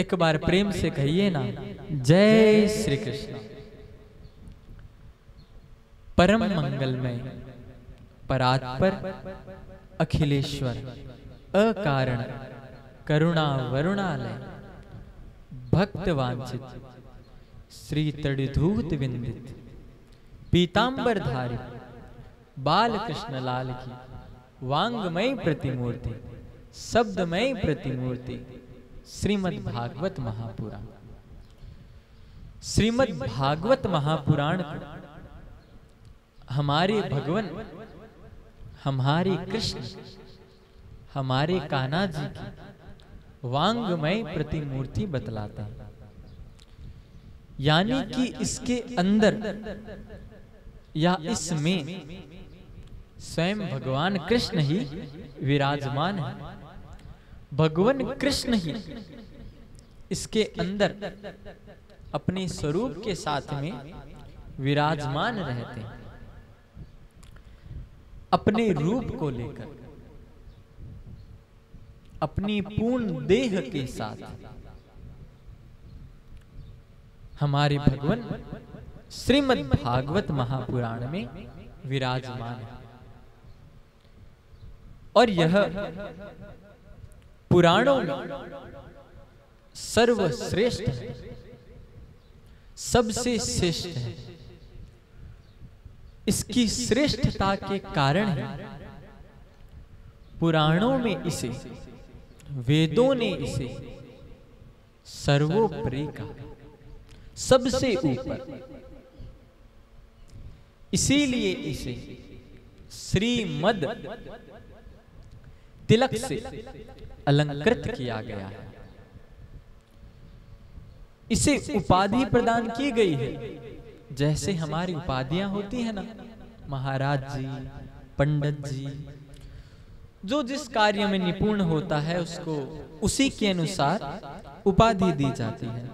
एक बार प्रेम से कहिए ना, जय श्री कृष्ण। परम मंगलमय परात्पर अखिलेश्वर अकारण करुणा वरुणालय भक्त वांछित श्री तड़िधूत विंदित पीतांबर धारी बाल कृष्ण लाल की वांगमय प्रतिमूर्ति शब्दमय प्रतिमूर्ति श्रीमद् भागवत महापुराण। श्रीमद् भागवत महापुराण हमारे भगवान हमारे कृष्ण हमारे कान्हा जी की वांगमय प्रतिमूर्ति बतलाता है, यानी कि इसके अंदर या इसमें स्वयं भगवान कृष्ण ही विराजमान है। भगवान कृष्ण ही इसके अंदर अपने स्वरूप के साथ में विराजमान रहते हैं, अपने रूप को लेकर अपनी पूर्ण देह के साथ हमारे भगवान श्रीमद् भागवत महापुराण में विराजमान है। और यह पुराणों में सर्वश्रेष्ठ है, सबसे श्रेष्ठ है। इसकी श्रेष्ठता के कारण है पुराणों में इसे वेदों ने इसे सर्वोपरि कहा, सबसे ऊपर। इसीलिए इसे श्रीमद् तिलक से अलंकृत किया गया है, इसे उपाधि प्रदान की गई है। जैसे हमारी उपाधियां होती है ना, महाराज जी, पंडित जी, जो जिस कार्य में निपुण होता है उसको उसी के अनुसार उपाधि दी जाती है।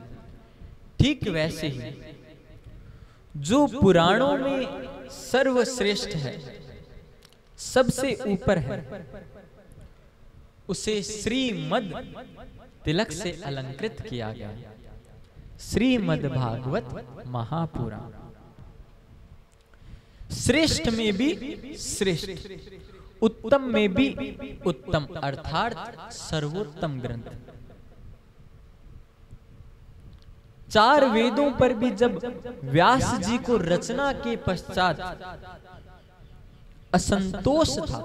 ठीक वैसे ही जो पुराणों में सर्वश्रेष्ठ है, सबसे ऊपर है, उसे श्रीमद् तिलक से अलंकृत किया गया। श्रीमद् भागवत महापुराण श्रेष्ठ में भी श्रेष्ठ, उत्तम में भी उत्तम, अर्थात सर्वोत्तम ग्रंथ। चार वेदों पर भी जब व्यास जी को रचना के पश्चात असंतोष था,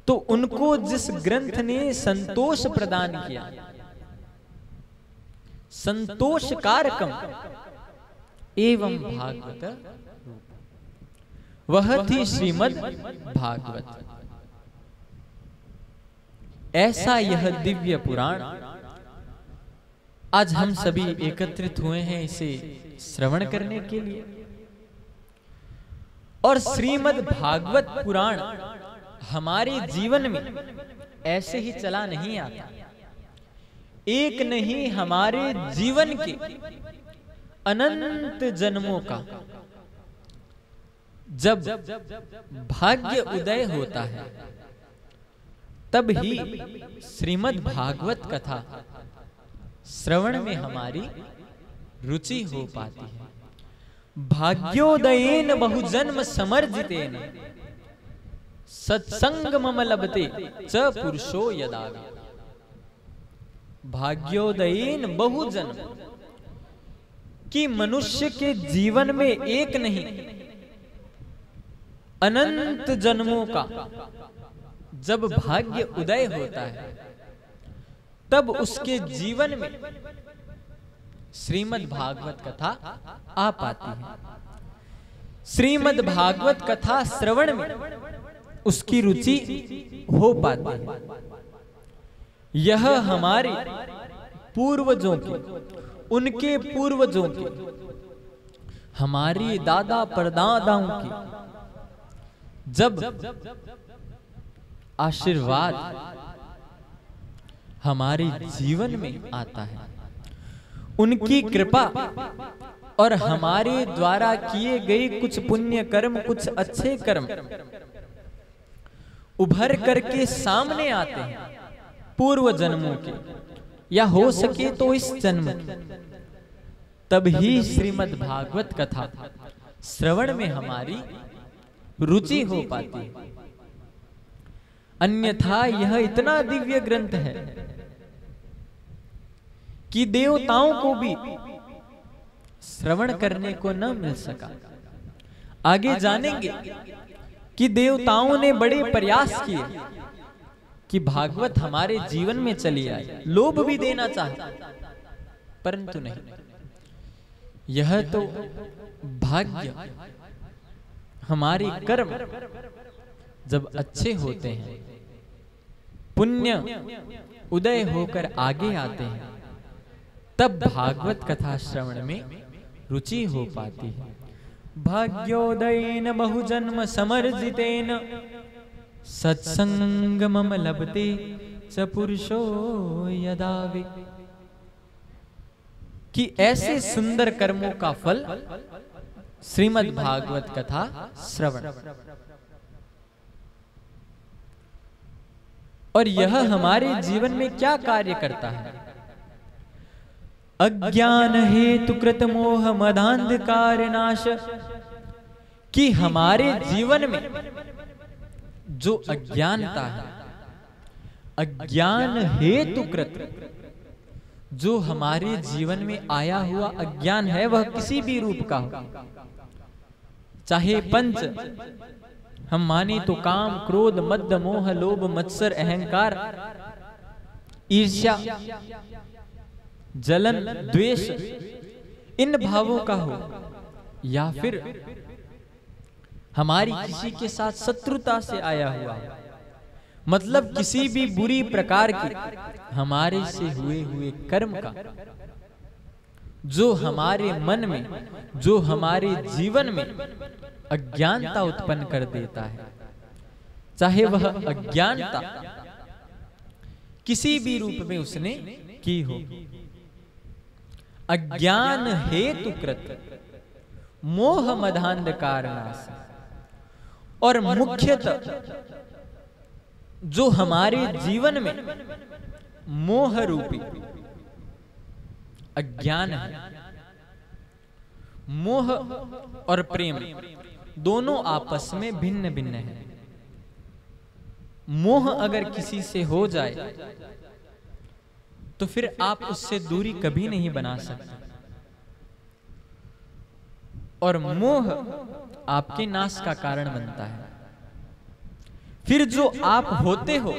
तो उनको जिस ग्रंथ ने संतोष प्रदान किया, संतोष कारकम एवं भागवत, वह थी श्रीमद् भागवत। ऐसा यह दिव्य पुराण आज हम सभी एकत्रित हुए हैं इसे श्रवण करने के लिए। और श्रीमद् भागवत पुराण हमारे जीवन में ऐसे ही चला नहीं आता। एक नहीं, हमारे जीवन के अनंत जन्मों का जब भाग्य उदय होता है, तब ही श्रीमद् भागवत कथा श्रवण में हमारी रुचि हो पाती है। भाग्योदयेन बहुजन्म समर्जितेन सत्संग मम लभते च पुरुषो यदा। भाग्योदयेन बहुजन्म कि मनुष्य के जीवन में एक नहीं, अनंत जन्मों का जब भाग्य उदय होता है, तब उसके जीवन में श्रीमद् भागवत कथा आ पाती है। श्रीमद् भागवत कथा श्रवण में उसकी रुचि हो पाती है। यह हमारे पूर्वजों के, उनके पूर्वजों के, हमारी दादा परदादाओं की जब आशीर्वाद हमारे जीवन में आता है, उनकी कृपा और हमारे द्वारा किए गए कुछ पुण्य कर्म, कुछ अच्छे कर्म उभर करके सामने आते हैं, पूर्व जन्मों के, या हो सके तो इस जन्म की, तब ही श्रीमद् भागवत कथा श्रवण में हमारी रुचि हो पाती है। अन्यथा यह इतना दिव्य ग्रंथ है कि देवताओं को भी श्रवण करने को न मिल सका। आगे जानेंगे कि देवताओं ने बड़े प्रयास किए कि भागवत हमारे जीवन में चली आए, लोभ भी देना चाहता, परंतु नहीं। यह तो भाग्य, हमारे कर्म जब अच्छे होते हैं, पुण्य उदय होकर आगे आते हैं, तब भागवत कथा श्रवण में रुचि हो पाती है। भाग्योदयेन बहुजन्म समर्जितेन सत्संगमम लभते च पुरुषो यदावे। कि ऐसे सुंदर कर्मों का फल श्रीमद् भागवत कथा श्रवण, और यह हमारे जीवन में क्या कार्य करता है? अज्ञान हेतु कृत मोह मदांधकार नाश। कि हमारे जीवन में जो अज्ञानता है, अज्ञान हेतु कृत, जो हमारे जीवन में आया हुआ अज्ञान है, वह किसी भी रूप का हो, चाहे पंच हम माने तो काम, क्रोध, मद, मोह, लोभ, मत्सर, अहंकार, ईर्ष्या, जलन, द्वेष, इन भावों का हो, या फिर हमारी किसी के साथ शत्रुता से आया हुआ, मतलब किसी भी बुरी प्रकार की हमारे से हुए कर्म का, जो हमारे मन में, जो हमारे जीवन में अज्ञानता उत्पन्न कर देता है, चाहे वह अज्ञानता किसी भी रूप में उसने की हो। अज्ञान हेतु कृत मोह मदांधकार नाश। और मुख्यतः जो हमारे जीवन में मोह रूपी अज्ञान है, मोह और प्रेम दोनों आपस में भिन्न भिन्न है। मोह अगर किसी से हो जाए तो फिर आप उससे दूरी कभी नहीं बना सकते, और मोह आपके नाश का कारण बनता है। फिर जो आप होते हो,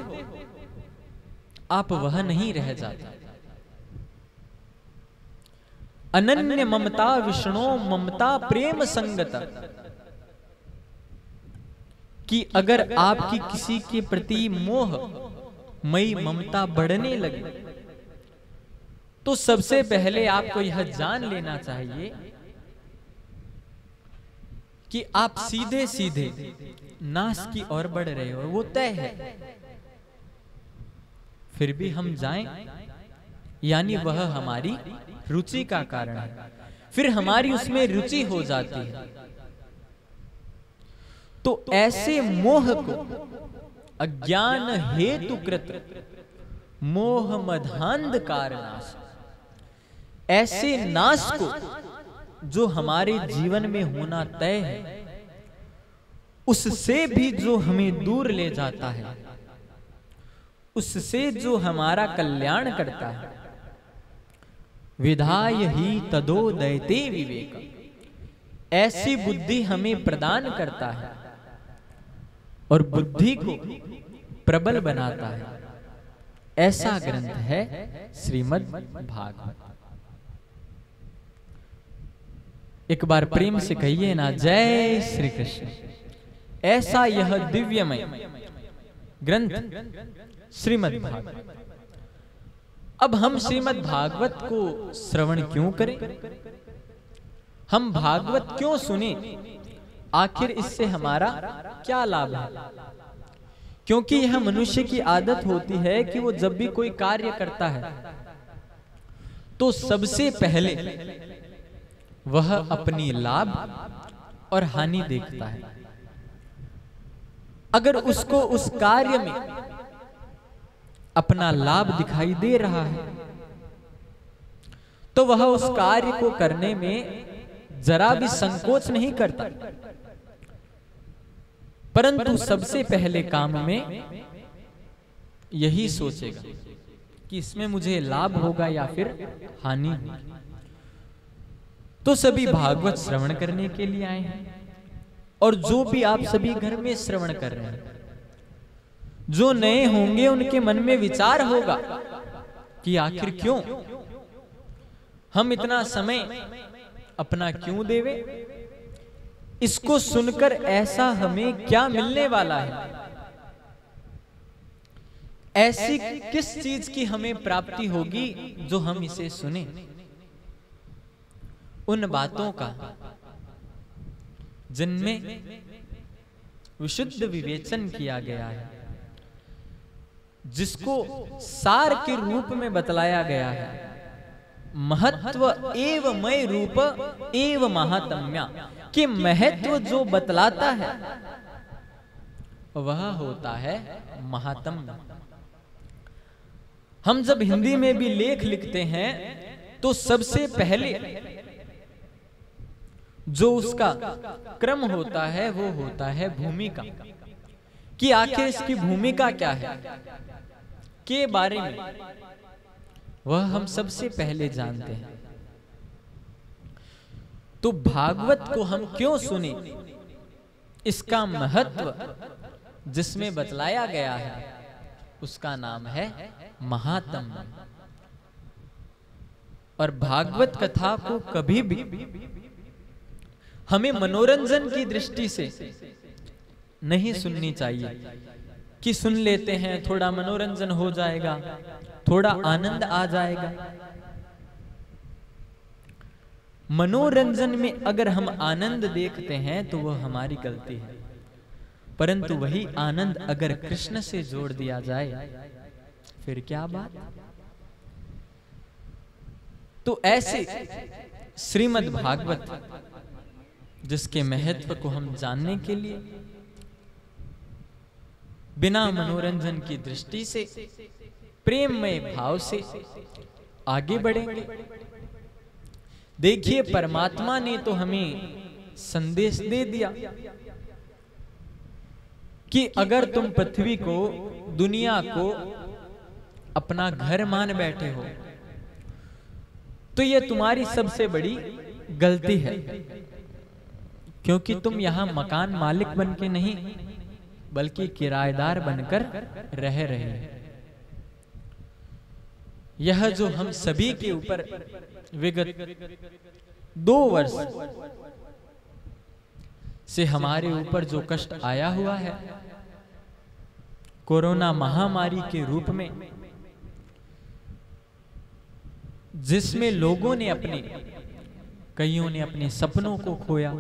आप वह नहीं रह जाते। अनन्य ममता विष्णु ममता प्रेम संगता। कि अगर आपकी किसी के प्रति मोह मई ममता बढ़ने लगे, तो सबसे पहले आपको यह जान लेना चाहिए कि आप सीधे सीधे नाश की ओर बढ़ रहे हो, वो तय है। फिर भी हम जाएं, यानी वह हमारी रुचि का कारण है, फिर हमारी उसमें रुचि हो जाती है। तो ऐसे मोह को अज्ञान हेतु कृत मोह मदांधकार नाश, ऐसे नाश को जो हमारे जीवन में होना तय है, उससे भी जो हमें दूर ले जाता है, उससे जो हमारा कल्याण करता है, विधाय ही तदोदयते विवेक, ऐसी बुद्धि हमें प्रदान करता है और बुद्धि को प्रबल बनाता है। ऐसा ग्रंथ है श्रीमद् भागवत। एक बार प्रेम से कहिए ना, जय श्री कृष्ण। ऐसा यह दिव्यमय ग्रंथ श्रीमद् भागवत। अब हम श्रीमद् भागवत को श्रवण क्यों करें? हम भागवत क्यों सुने? आखिर इससे हमारा क्या लाभ है? क्योंकि यह मनुष्य की आदत होती है कि वो जब भी कोई कार्य करता है तो सबसे पहले वह अपनी लाभ और हानि देखता है। अगर उसको उस कार्य में अपना लाभ दिखाई दे रहा है, तो वह उस कार्य को करने में जरा भी संकोच नहीं करता, परंतु सबसे पहले काम में यही सोचेगा कि इसमें मुझे लाभ होगा या फिर हानि होगी। तो सभी भागवत श्रवण करने के लिए आए हैं, और जो भी आप सभी घर में श्रवण कर रहे हैं, जो नए होंगे उनके मन में विचार होगा कि आखिर क्यों हम इतना समय अपना क्यों देवे, इसको सुनकर ऐसा हमें क्या मिलने वाला है, ऐसी किस चीज की हमें प्राप्ति होगी जो हम इसे सुने। उन बातों का जिनमें विशुद्ध विवेचन किया गया है, जिसको सार के रूप में बतलाया गया है, महत्व एव मय रूप एव महात्म्या, कि महत्व जो बतलाता है वह होता है महात्म्य। हम जब हिंदी में भी लेख लिखते हैं तो सबसे पहले जो उसका क्रम होता है वो होता है भूमिका, कि आखिर इसकी भूमिका क्या है के बारे में वह हम सबसे पहले जानते हैं। तो भागवत को हम क्यों सुने, इसका महत्व जिसमें बतलाया गया है उसका नाम है महात्म्य। और भागवत कथा को कभी भी हमें मनोरंजन की दृष्टि से नहीं सुननी चाहिए कि सुन लेते हैं, थोड़ा मनोरंजन हो जाएगा, थोड़ा आनंद आ जाएगा। मनोरंजन में अगर हम आनंद देखते हैं तो वह हमारी गलती है, परंतु वही आनंद अगर कृष्ण से जोड़ दिया जाए फिर क्या बात। तो ऐसे श्रीमद् भागवत जिसके महत्व को हम जानने के लिए बिना मनोरंजन की दृष्टि से प्रेममय भाव से आगे बढ़ेंगे। देखिए, परमात्मा ने तो हमें संदेश दे दिया कि अगर तुम पृथ्वी को, दुनिया को अपना घर मान बैठे हो तो यह तुम्हारी सबसे बड़ी गलती है, क्योंकि तुम यहां मकान मालिक बन के नहीं बल्कि किराएदार बनकर रह रहे हैं। यह जो हम सभी के ऊपर विगत 2 वर्ष से हमारे ऊपर जो कष्ट आया हुआ है, कोरोना महामारी के रूप में, जिसमें लोगों ने कईयों ने अपने सपनों को खोया,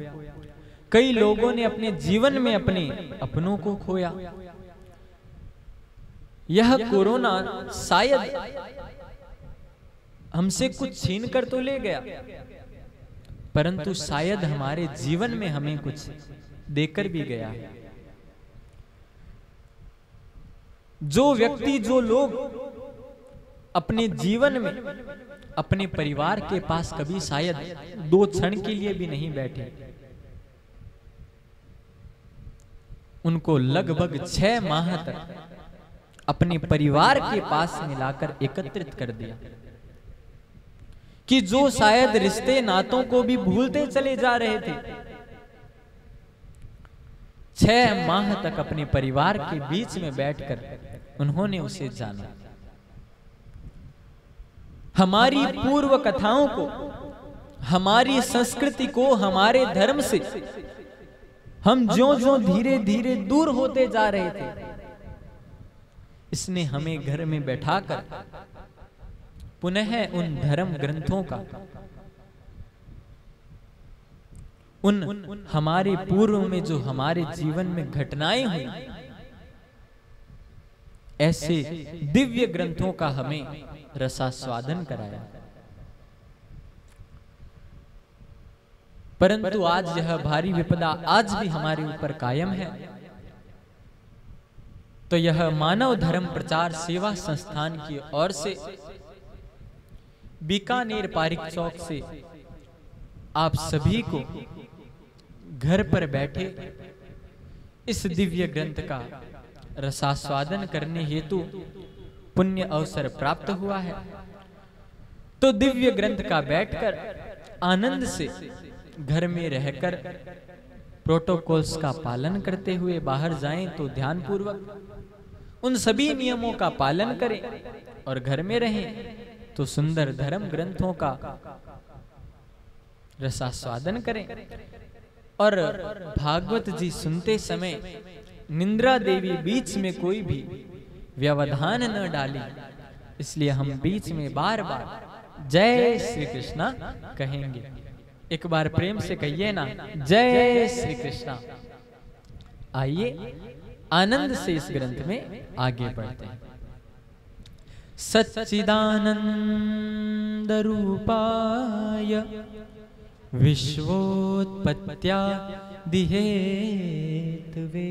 कई लोगों ने अपने जीवन में अपने अपनों को खोया। यह कोरोना शायद हमसे कुछ छीन कर तो ले गया, परंतु शायद हमारे जीवन में हमें कुछ देकर भी गया है। जो व्यक्ति, जो लोग अपने जीवन में अपने परिवार के पास कभी शायद 2 क्षण के लिए भी नहीं बैठे, उनको लगभग 6 माह तक अपने परिवार के पास मिलाकर एकत्रित कर दिया, कि जो शायद रिश्ते नातों को भी भूलते चले जा रहे थे, 6 माह तक अपने परिवार के बीच में बैठकर उन्होंने उसे जाना। हमारी पूर्व कथाओं को, हमारी संस्कृति को, हमारे धर्म से हम ज्यों-ज्यों धीरे-धीरे दूर होते जा रहे थे, इसने हमें घर में बैठाकर पुनः उन धर्म ग्रंथों का, उन हमारे पूर्व में जो हमारे जीवन में घटनाएं हुई, ऐसे दिव्य ग्रंथों का हमें रसास्वादन कराया। परंतु आज यह भारी विपदा आज भी हमारे ऊपर कायम है, तो यह मानव धर्म प्रचार सेवा संस्थान की ओर से बीकानेर पारिक चौक से आप सभी को घर पर बैठे इस दिव्य ग्रंथ का रसास्वादन करने हेतु पुण्य अवसर प्राप्त हुआ है। तो दिव्य ग्रंथ का बैठकर आनंद से घर में रहकर प्रोटोकॉल्स का पालन करते हुए बाहर जाएं तो ध्यानपूर्वक उन सभी नियमों का पालन करें और घर में रहें तो सुंदर धर्म ग्रंथों का रसास्वादन करें। और भागवत जी सुनते समय निंद्रा देवी बीच में कोई भी व्यवधान न डाली, इसलिए हम बीच में बार बार जय श्री कृष्णा कहेंगे। एक बार प्रेम से कहिए ना, जय श्री कृष्णा। आइए आनंद से इस ग्रंथ में आगे बढ़ते हैं। सच्चिदानंद रूपाय विश्वोत्पत्त्यादि हेतवे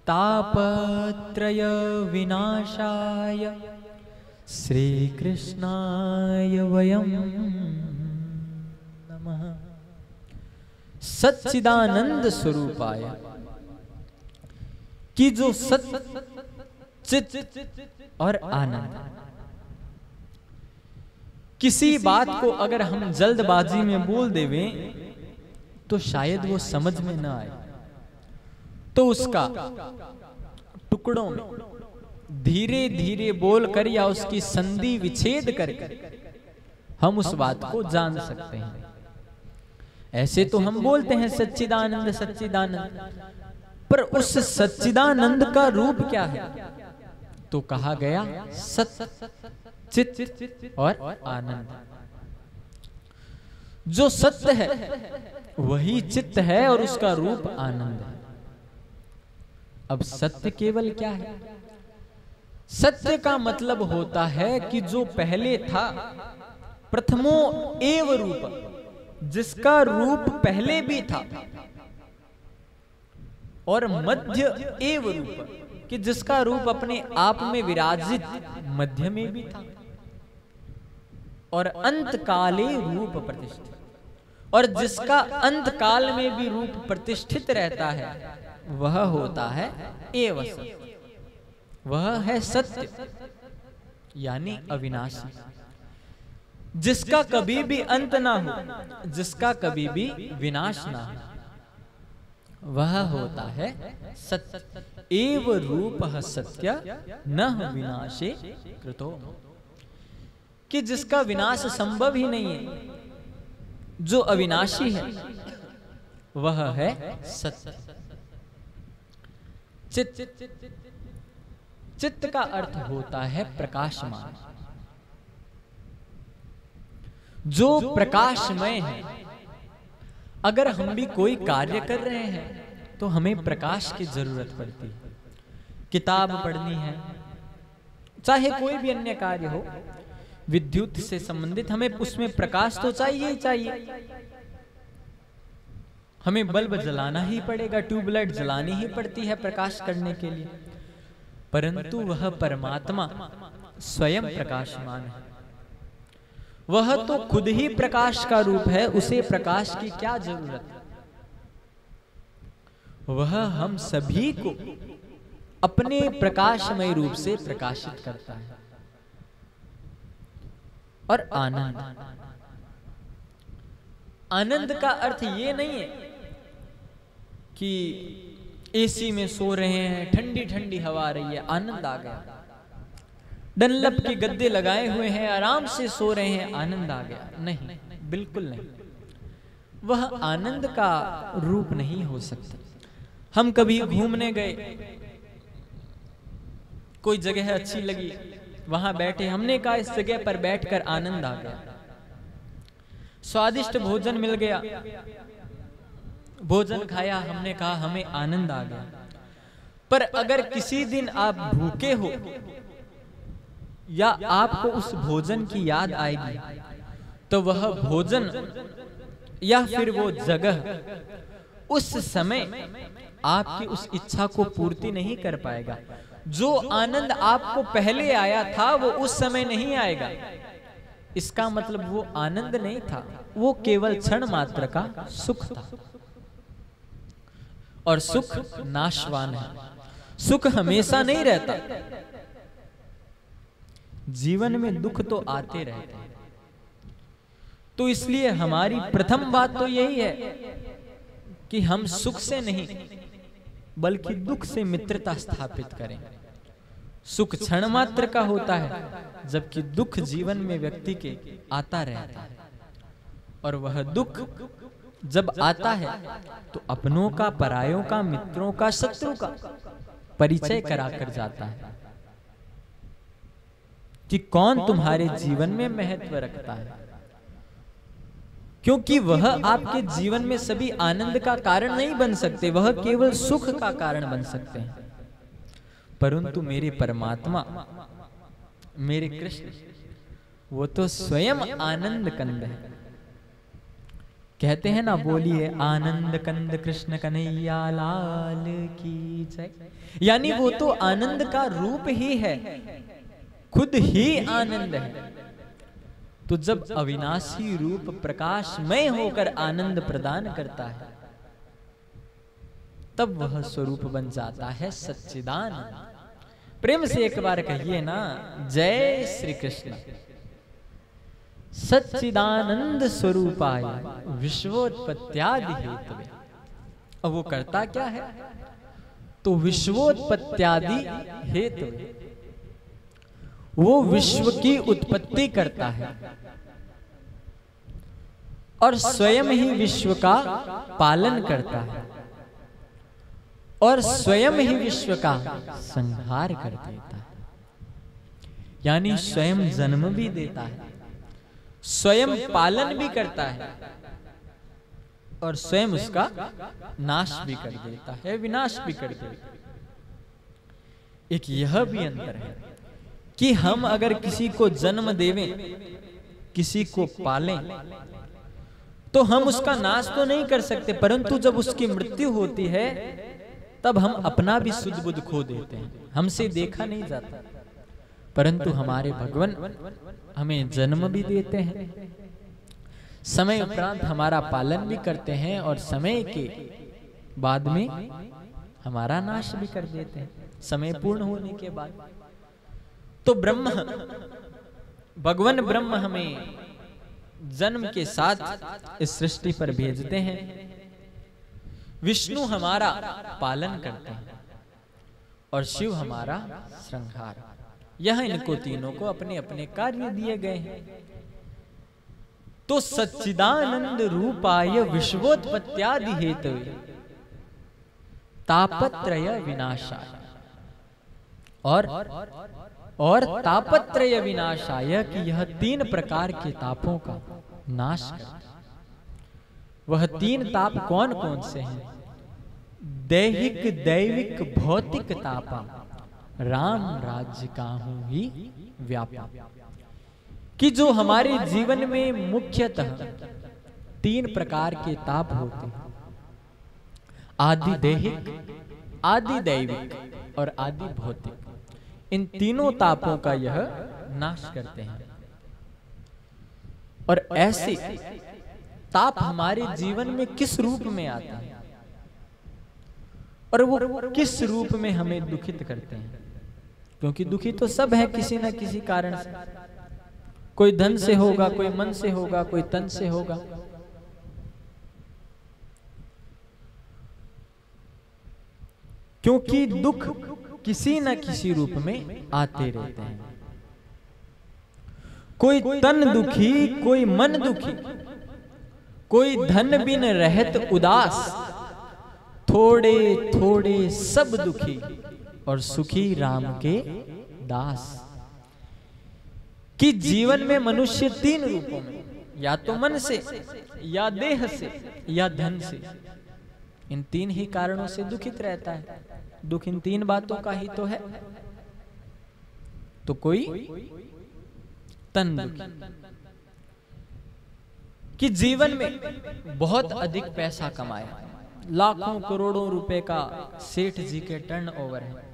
तापत्रय विनाशाय श्री कृष्णाय वयं नमः। सच्चिदानंद स्वरूपाय कि जो सत्य चित और आनंद, किसी बात को अगर हम जल्दबाजी में बोल देवें तो शायद वो समझ में न आए, तो उसका टुकड़ों में धीरे धीरे बोलकर या उसकी संधि विच्छेद करके हम उस बात को जान सकते हैं। ऐसे तो हम बोलते हैं सच्चिदानंद सच्चिदानंद, पर उस सच्चिदानंद का रूप क्या है? तो कहा गया सत चित और आनंद। जो सत्य है वही चित्त है और उसका रूप आनंद है। अब सत्य केवल क्या है? सत्य का मतलब होता है कि जो पहले था, प्रथमो एव रूप, जिसका रूप पहले भी था, और मध्य एव रूप, कि जिसका रूप अपने आप में विराजित मध्य में भी था, और अंत काले रूप प्रतिष्ठित, और जिसका अंत काल में भी रूप प्रतिष्ठित रहता है वह होता है एव सत्य। वह है सत्य यानी अविनाशी, जिसका कभी भी अंत ना हो, जिसका कभी भी विनाश ना हो, वह होता है सत्य। एव रूपः सत्य न विनाशे कृतो, कि जिसका विनाश संभव ही नहीं है, जो अविनाशी है वह है सत्य। चित्त, चित्त का अर्थ होता है प्रकाशमान, जो प्रकाशमय है। अगर हम भी कोई कार्य कर रहे हैं तो हमें प्रकाश की जरूरत पड़ती है। किताब पढ़नी है, चाहे कोई भी अन्य कार्य हो, विद्युत से संबंधित, हमें उसमें प्रकाश तो चाहिए ही चाहिए। हमें बल्ब जलाना ही पड़ेगा, ट्यूबलाइट जलानी ही पड़ती है प्रकाश करने के लिए। परंतु वह परमात्मा स्वयं प्रकाशमान है, वह तो खुद ही प्रकाश का रूप है, उसे प्रकाश की क्या जरूरत है? वह हम सभी को अपने प्रकाशमय रूप से प्रकाशित करता है। और आनंद, आनंद का अर्थ ये नहीं है कि एसी में सो रहे हैं, ठंडी ठंडी हवा आ रही है, आनंद आ गया। डनलप के गद्दे लगाए हुए हैं, आराम से सो रहे हैं, आनंद आ गया। नहीं, बिल्कुल नहीं। वह आनंद का रूप नहीं हो सकता। हम कभी घूमने गए, कोई जगह अच्छी लगी, वहां बैठे, हमने कहा इस जगह पर बैठकर आनंद आ गया। स्वादिष्ट भोजन मिल गया, भोजन खाया, हमने कहा हमें आनंद आ गया। पर अगर किसी दिन आप भूखे हो या आपको उस भोजन की याद आएगी, तो वह भोजन या फिर वो जगह उस समय आपकी उस इच्छा को पूर्ति नहीं कर पाएगा। जो आनंद आपको पहले आया था वो उस समय नहीं आएगा। इसका मतलब वो आनंद नहीं था, वो केवल क्षण मात्र का सुख था। और सुख नाशवान है, सुख हमेशा नहीं रहता। जीवन में दुख तो आते रहते हैं। तो इसलिए हमारी प्रथम बात तो यही है कि हम सुख से नहीं बल्कि दुख से मित्रता स्थापित करें। सुख क्षण मात्र का होता है, जबकि दुख जीवन में व्यक्ति के आता रहता है। और वह दुख जब आता है तो अपनों का, परायों का, मित्रों का, शत्रु का परिचय कराकर जाता है कि कौन तुम्हारे जीवन में महत्व रखता है। क्योंकि वह आपके जीवन में सभी आनंद का कारण नहीं बन सकते, वह केवल सुख का कारण बन सकते हैं। परंतु मेरे परमात्मा, मेरे कृष्ण, वो तो स्वयं आनंद कंद है। कहते हैं ना, बोलिए आनंद कंद कृष्ण कन्हैया लाल की जय। यानी वो तो आनंद का रूप ही है, खुद ही आनंद है। तो जब अविनाशी रूप प्रकाशमय होकर आनंद प्रदान करता है, तब वह स्वरूप बन जाता है सच्चिदानंद। प्रेम से एक बार कहिए ना, जय श्री कृष्ण। सच्चिदानंद स्वरूपाय विश्वोत्पत्त्यादि हेतवे। अब वो करता क्या है? तो विश्वोत्पत्त्यादि हेतवे, वो विश्व की उत्पत्ति करता है और स्वयं ही विश्व का पालन करता है और स्वयं ही विश्व का संहार कर देता है। यानी स्वयं जन्म भी देता है, स्वयं पालन भी करता है और स्वयं उसका नाश भी कर देता है, विनाश भी कर देता है। एक यह भी अंतर है कि हम अगर किसी को जन्म देवें, किसी को पालें, तो हम उसका नाश तो नहीं कर सकते, परंतु जब उसकी मृत्यु होती है तब हम अपना भी सुध बुध खो देते हैं, हमसे देखा नहीं जाता। परंतु हमारे भगवान हमें जन्म भी देते हैं, समय उपरांत हमारा पालन भी करते हैं और समय के बाद में हमारा नाश भी कर देते हैं, समय पूर्ण होने के बाद। तो ब्रह्म, भगवान ब्रह्म हमें जन्म के साथ इस सृष्टि पर भेजते हैं। विष्णु हमारा पालन करते हैं और शिव हमारा संहार। यह इनको तीनों को अपने अपने कार्य दिए गए हैं। तो सच्चिदानंद रूपाय विश्वोत्पत्त्यादि हेतवे तापत्रय विनाशाय, और तापत्रय विनाशाय कि यह तीन प्रकार के तापों का नाश करता है। वह तीन ताप कौन कौन से हैं? दैहिक, दैविक, भौतिक तापा राम राज्य काहू ही व्यापा। कि जो हमारे जीवन में मुख्यतः तीन प्रकार के ताप होते हैं, आदि दैहिक, आदि दैविक और आदि भौतिक। इन तीनों तापों का यह नाश करते हैं। और ऐसे ताप हमारे जीवन में किस रूप में आते हैं और वो किस रूप में हमें दुखित करते हैं? क्योंकि दुखी तो सब है किसी न किसी कारण से। कोई धन से होगा, कोई मन से होगा, कोई तन से होगा। क्योंकि दुख किसी न किसी रूप में आते रहते हैं। कोई तन दुखी, कोई मन दुखी, कोई धन बिन रहत उदास, थोड़े थोड़े सब दुखी और सुखी राम के दास। कि जीवन में मनुष्य तीन रूपों में, या तो मन से, या देह से, या धन से, इन तीन ही कारणों से दुखित रहता है। दुख इन तीन बातों का ही तो है। तो कोई तन दुखी कि जीवन में बहुत अधिक पैसा कमाया, लाखों करोड़ों रुपए का सेठ जी के टर्नओवर है,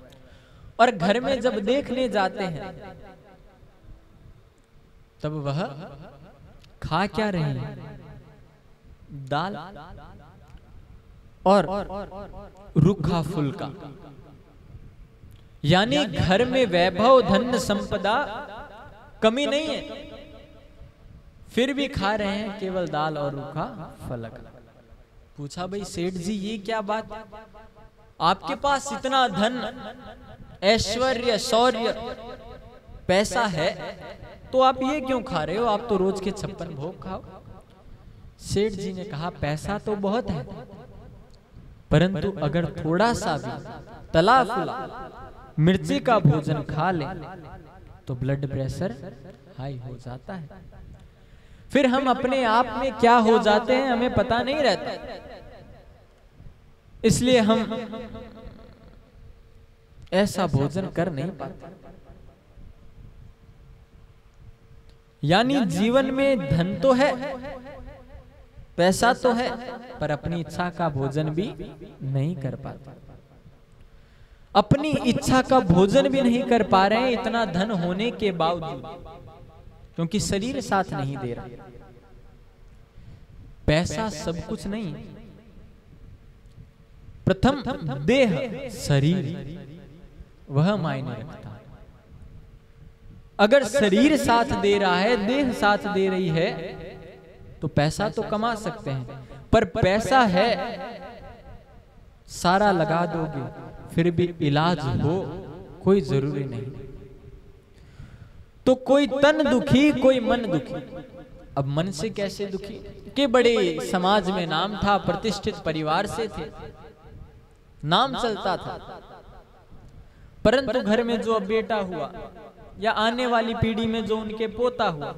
और घर में जब देखने जाते हैं तब वह खा क्या रहे हैं? दाल और रूखा फुल्का। यानी घर में वैभव धन संपदा कमी नहीं है, फिर भी खा रहे हैं केवल दाल और रूखा फलक। पूछा भाई सेठ जी ये क्या बात, आपके पास इतना धन ऐश्वर्य शौर्य पैसा है तो आप ये क्यों खा रहे हो, आप तो रोज के 56 भोग खाओ। सेठ जी ने कहा पैसा तो बहुत है, परंतु अगर थोड़ा सा भी तला फुला मिर्ची का भोजन खा ले तो ब्लड प्रेशर हाई हो जाता है, फिर हम अपने आप में क्या हो जाते हैं हमें पता नहीं रहता। इसलिए हम ऐसा भोजन कर नहीं पाते। यानी जीवन में धन तो है, पैसा तो है, पर अपनी इच्छा का भोजन भी नहीं कर पाते। अपनी इच्छा का भोजन भी नहीं कर पा रहे हैं इतना धन होने के बावजूद, क्योंकि शरीर साथ नहीं दे रहा। पैसा सब कुछ नहीं, प्रथम देह शरीर वह मायने रखता है। अगर शरीर साथ दे रहा है, देह साथ दे रही है, तो पैसा तो कमा सकते हैं, पर पैसा है सारा लगा दोगे फिर भी इलाज हो कोई जरूरी नहीं। तो कोई तन दुखी कोई मन दुखी। अब मन से कैसे दुखी कि बड़े समाज में नाम था, प्रतिष्ठित परिवार से थे, नाम चलता था, परंतु घर में जो अब बेटा हुआ या आने वाली पीढ़ी में जो उनके पोता हुआ,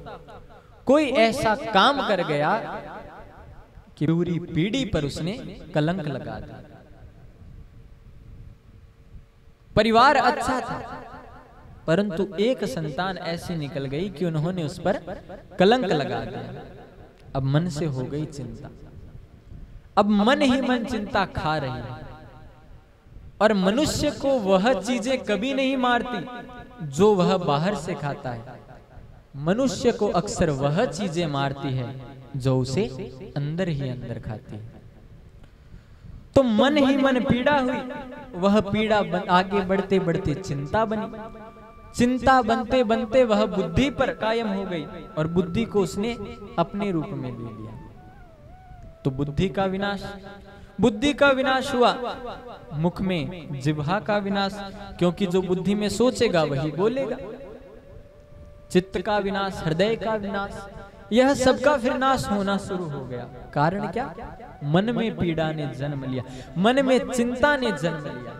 कोई ऐसा काम कर गया कि पूरी पीढ़ी पर उसने कलंक लगा दिया। परिवार अच्छा था, परंतु एक संतान ऐसी निकल गई कि उन्होंने उस पर कलंक लगा दिया। अब मन से हो गई चिंता, अब मन ही मन चिंता खा रही है। और मनुष्य को वह चीजें कभी नहीं मारती जो वह बाहर से खाता है, मनुष्य को अक्सर वह चीजें मारती है जो उसे अंदर ही अंदर खाती है। तो मन ही मन पीड़ा हुई, वह पीड़ा आगे बढ़ते बढ़ते चिंता बनी, चिंता बनते बनते वह बुद्धि पर कायम हो गई और बुद्धि को उसने अपने रूप में ले लिया। तो बुद्धि का विनाश, बुद्धि का विनाश हुआ, मुख में जिह्वा का विनाश, क्योंकि जो बुद्धि में सोचेगा वही बोलेगा। चित्त का विनाश, हृदय का विनाश, यह सबका फिर नाश होना शुरू हो गया। कारण क्या? मन में पीड़ा ने जन्म लिया, मन में चिंता ने जन्म लिया।